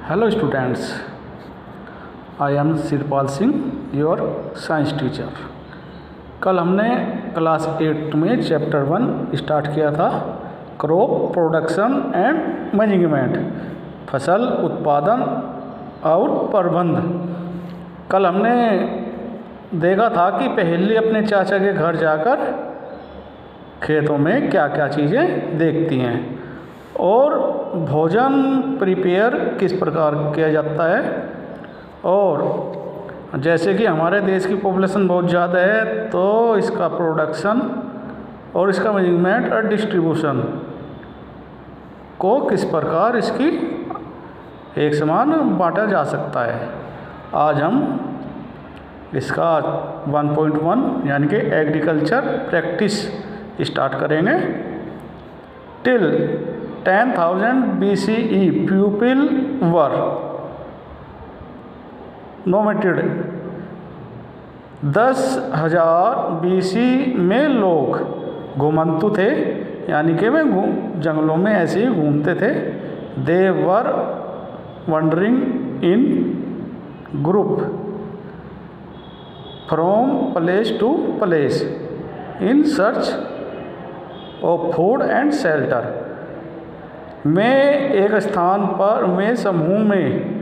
Hello students, I am Shirpal Singh, your science teacher. कल हमने class 8 में चैप्टर 1 स्टार्ट किया था, क्रॉप प्रोडक्शन एंड मैनेजमेंट, फसल उत्पादन और प्रबंध। कल हमने देखा था कि पहले अपने चाचा के घर जाकर खेतों में क्या क्या चीज़ें देखती हैं और भोजन प्रिपेयर किस प्रकार किया जाता है। और जैसे कि हमारे देश की पॉपुलेशन बहुत ज़्यादा है तो इसका प्रोडक्शन और इसका मैनेजमेंट और डिस्ट्रीब्यूशन को किस प्रकार इसकी एक समान बांटा जा सकता है। आज हम इसका 1.1 यानी कि एग्रीकल्चर प्रैक्टिस स्टार्ट करेंगे। Till 10,000 BCE people were nomadic. 10,000 BC में लोग घुमंतु थे, यानी कि वे जंगलों में ऐसे ही घूमते थे। They were wandering in group from place to place in search of food and shelter. में एक स्थान पर में समूह में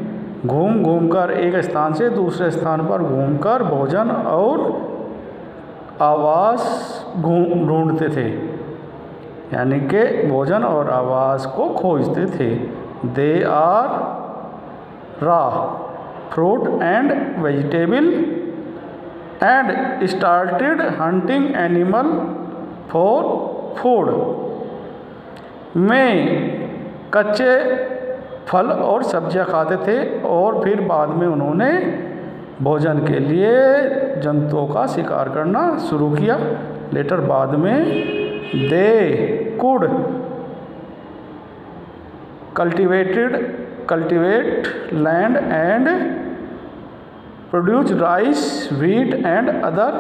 घूम कर एक स्थान से दूसरे स्थान पर घूमकर भोजन और आवास ढूंढते थे, यानी कि भोजन और आवास को खोजते थे। They are raw fruit and vegetable and started hunting animal for food. में कच्चे फल और सब्जियां खाते थे और फिर बाद में उन्होंने भोजन के लिए जंतुओं का शिकार करना शुरू किया। लेटर बाद में they could cultivate land and produce rice, wheat and other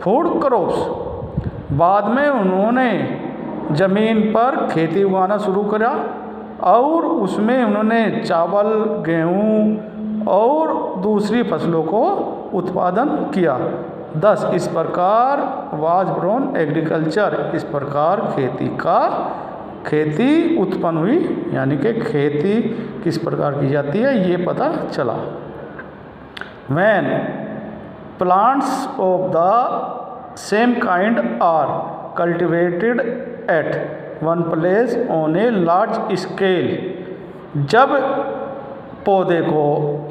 food crops. बाद में उन्होंने ज़मीन पर खेती उगाना शुरू करा और उसमें उन्होंने चावल, गेहूँ और दूसरी फसलों को उत्पादन किया। दस इस प्रकार वाज ब्रोन एग्रीकल्चर, इस प्रकार खेती उत्पन्न हुई, यानी कि खेती किस प्रकार की जाती है ये पता चला। When plants of the same kind are cultivated at one place on a large scale, जब पौधे को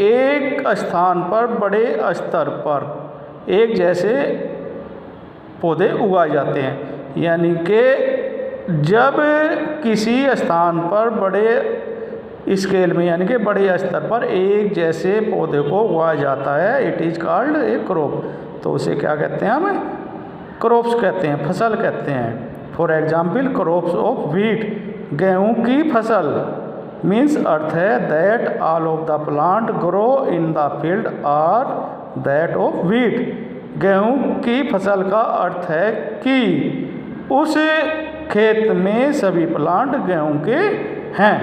एक स्थान पर बड़े स्तर पर एक जैसे पौधे उगाए जाते हैं, यानी कि जब किसी स्थान पर बड़े स्केल में यानी कि बड़े स्तर पर एक जैसे पौधे को उगाया जाता है, it is called a crop. तो उसे क्या कहते हैं? हम क्रॉप्स कहते हैं, फसल कहते हैं। For example crops of wheat, गेहूँ की फसल। मीन्स अर्थ है that all of the plant grow in the field are that of wheat. गेहूँ की फसल का अर्थ है कि उस खेत में सभी प्लांट गेहूँ के हैं।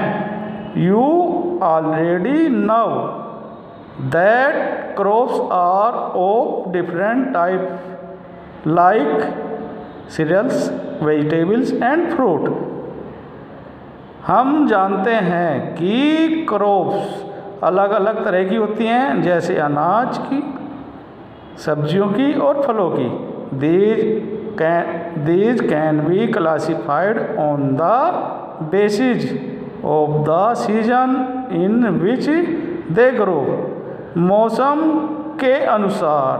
You already know that crops are of different type like cereals, vegetables and fruit. हम जानते हैं कि क्रॉप्स अलग अलग तरह की होती हैं, जैसे अनाज की, सब्जियों की और फलों की। These can be classified on the basis of the season in which they grow। मौसम के अनुसार,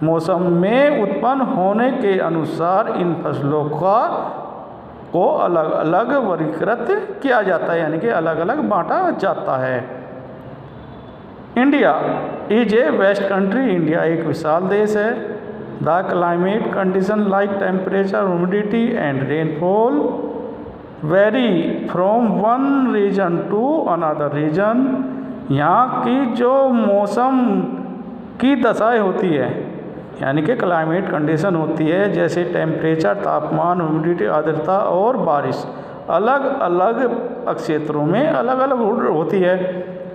मौसम में उत्पन्न होने के अनुसार इन फसलों को अलग अलग वर्गीकृत किया जाता है, यानी कि अलग अलग बांटा जाता है। India is a vast country, India एक विशाल देश है। The climate condition like temperature, humidity and rainfall vary from one region to another region. यहाँ की जो मौसम की दशाएं होती है, यानी कि क्लाइमेट कंडीशन होती है, जैसे टेम्परेचर, तापमान, ह्यूमिडिटी, आर्द्रता और बारिश, अलग अलग क्षेत्रों में अलग अलग होती है।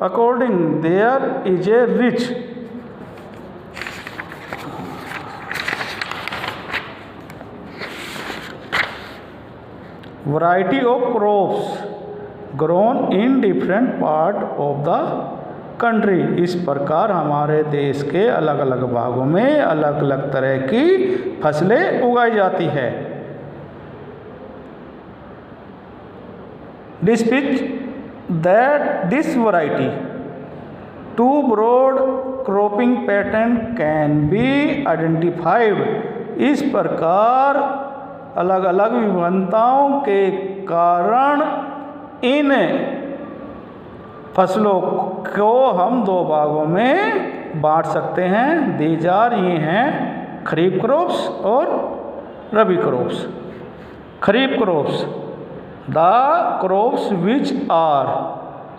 According there is a rich variety of crops grown in different part of the country. इस प्रकार हमारे देश के अलग अलग भागों में अलग अलग तरह की फसलें उगाई जाती है। Despite that this variety to broad cropping pattern can be identified. इस प्रकार अलग अलग विभिन्नताओं के कारण इन फसलों को हम दो भागों में बांट सकते हैं। दीज आर ये हैं खरीफ क्रॉप्स और rabi crops. Kharif crops the crops which are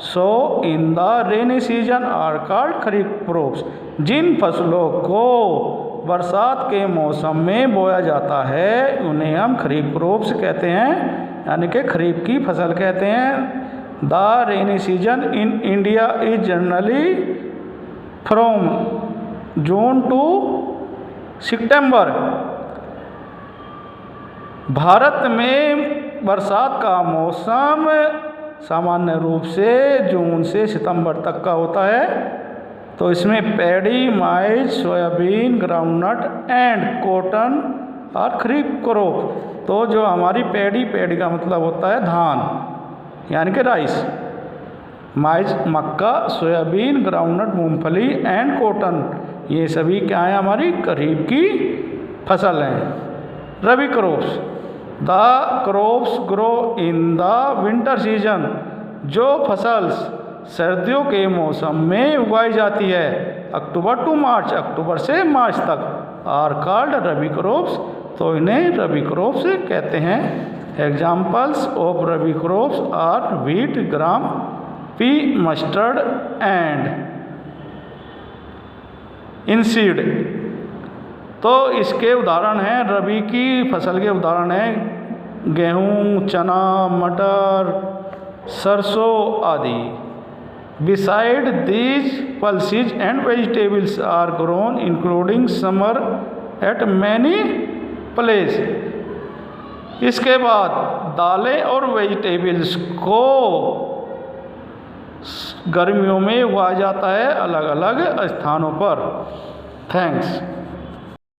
sown in the rainy season are called kharif crops. जिन फसलों को बरसात के मौसम में बोया जाता है उन्हें हम खरीफ क्रॉप्स कहते हैं, यानी कि खरीफ की फसल कहते हैं। The rainy season in India is generally from June to September. भारत में बरसात का मौसम सामान्य रूप से जून से सितंबर तक का होता है। तो इसमें paddy, mine's, soybean, groundnut and cotton और खरीफ क्रॉप। तो जो हमारी पैडी का मतलब होता है धान यानी कि राइस, माइज मक्का, सोयाबीन, ग्राउंडनट मूंगफली एंड कॉटन, ये सभी क्या है हमारी खरीफ की फसल हैं। Rabi crops the crops grow in the winter season. जो फसल सर्दियों के मौसम में उगाई जाती है अक्टूबर टू मार्च, अक्टूबर से मार्च तक, आर कॉल्ड रबी क्रॉप्स। तो इन्हें रबी क्रॉप्स कहते हैं। Examples of rabi crops are wheat, gram, pea, mustard and linseed. तो इसके उदाहरण हैं, रबी की फसल के उदाहरण हैं गेहूँ, चना, मटर, सरसों आदि। Beside these pulses and vegetables are grown including summer at many places। इसके बाद दालें और वेजिटेबल्स को गर्मियों में उगाया जाता है अलग अलग स्थानों पर। थैंक्स।